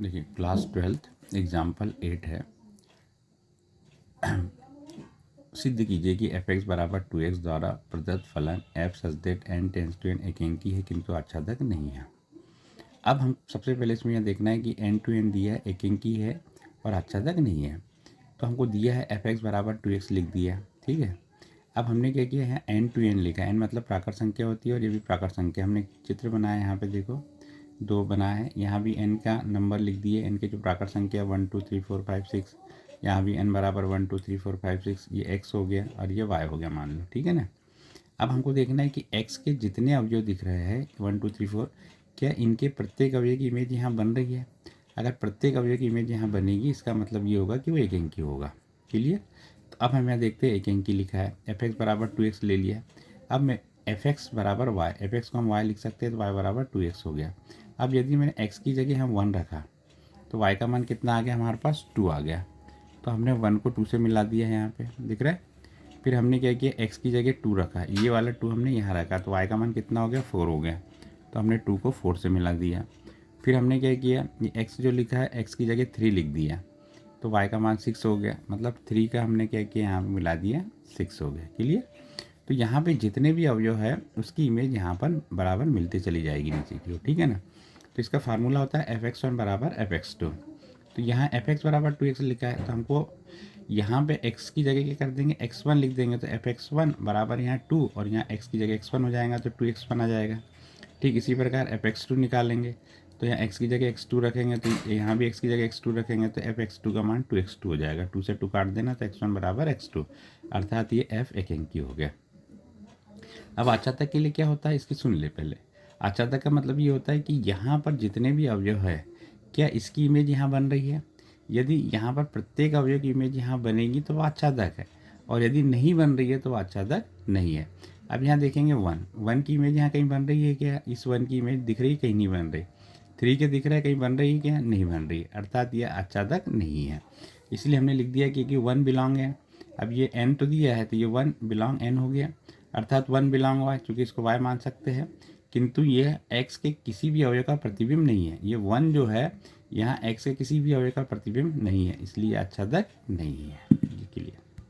देखिए class 12th example 8 है। सिद्ध कीजिए कि f(x) बराबर 2x द्वारा प्रदत्त फलन f such that n tends to n एकेंकी है किंतु आच्छादक नहीं है। अब हम सबसे पहले इसमें यह देखना है कि n टू n दिया है, एकेंकी है और आच्छादक नहीं है। तो हमको दिया है f(x) बराबर 2x लिख दिया, ठीक है। अब हमने क्या किया है, n टू n लिखा है। n मतलब प्राकृत संख्या होती है और ये भी प्राकृत संख्या। हमने चित्र बनाया है, यहाँ पे देखो 2 बना है। यहाँ भी n का नंबर लिख दिए, n के जो प्राकृत संख्या 1 2 3 4 5 6। यहाँ भी n बराबर 1 2 3 4 5 6। ये x हो गया और ये y हो गया मान लो, ठीक है ना। अब हमको देखना है कि x के जितने अवयव दिख रहे हैं 1 2 3 4, क्या इनके प्रत्येक अवयव की इमेज यहाँ बन रही है। अगर प्रत्येक अवयव की इमेज यहाँ बनेगी, इसका मतलब ये होगा कि वो एक अंकी होगा। क्लियर। तो अब हम यहाँ देखते हैं एक अंकी लिखा है, f(x) बराबर 2x ले लिया। अब मैं f(x) बराबर y, f(x) को हम y लिख सकते हैं तो y बराबर 2x हो गया। अब यदि मैंने x की जगह हम 1 रखा तो y का मान कितना आ गया, हमारे पास 2 आ गया। तो हमने 1 को 2 से मिला दिया है, यहाँ पे दिख रहा है। फिर हमने क्या किया, x की जगह 2 रखा, ये वाला 2 हमने यहाँ रखा तो y का मान कितना हो गया, 4 हो गया। तो हमने 2 को 4 से मिला दिया। फिर हमने क्या किया, ये x जो लिखा है x की जगह 3 लिख दिया तो y का मान 6 हो गया। मतलब 3 का हमने क्या किया, यहाँ पर मिला दिया, 6 हो गया। क्लियर। तो यहाँ पे जितने भी अवयव है उसकी इमेज यहाँ पर बराबर मिलती चली जाएगी नीचे की ओर, ठीक है ना। तो इसका फार्मूला होता है f(x1) बराबर f(x2). तो यहाँ f(x) बराबर 2x लिखा है तो हमको यहाँ पे x की जगह क्या कर देंगे, x1 लिख देंगे। तो f(x1) बराबर यहाँ 2 और यहाँ x की जगह x1 हो जाएगा तो 2x1 आ जाएगा। ठीक इसी प्रकार f(x2) निकालेंगे तो यहाँ x की जगह x2 रखेंगे तो यहाँ भी x की जगह x2 रखेंगे तो f(x2) का मान 2x2 हो जाएगा। 2 से 2 काट देना तो x1 बराबर x2, अर्थात ये f एक अंकी हो गया। अब आच्छादक के लिए क्या होता है, इसकी सुन ले पहले। आच्छादक का मतलब ये होता है कि यहाँ पर जितने भी अवयव है क्या इसकी इमेज यहाँ बन रही है। यदि यहाँ पर प्रत्येक अवयव की इमेज यहाँ बनेगी तो वह आच्छादक है, और यदि नहीं बन रही है तो वह आच्छादक नहीं है। अब यहाँ देखेंगे 1 की इमेज यहाँ कहीं बन रही है क्या, इस 1 की इमेज दिख रही है, कहीं नहीं बन रही। 3 के दिख रहा है, कहीं बन रही है क्या, नहीं बन रही, अर्थात यह आच्छादक नहीं है। इसलिए हमने लिख दिया क्योंकि 1 बिलोंग है। अब ये n तो दिया है तो ये 1 बिलोंग n हो गया, अर्थात 1 बिलोंग y, चूँकि इसको y मान सकते हैं। किंतु यह x के किसी भी अवयव का प्रतिबिंब नहीं है। ये 1 जो है यहाँ x के किसी भी अवयव का प्रतिबिंब नहीं है, इसलिए आच्छादक नहीं है।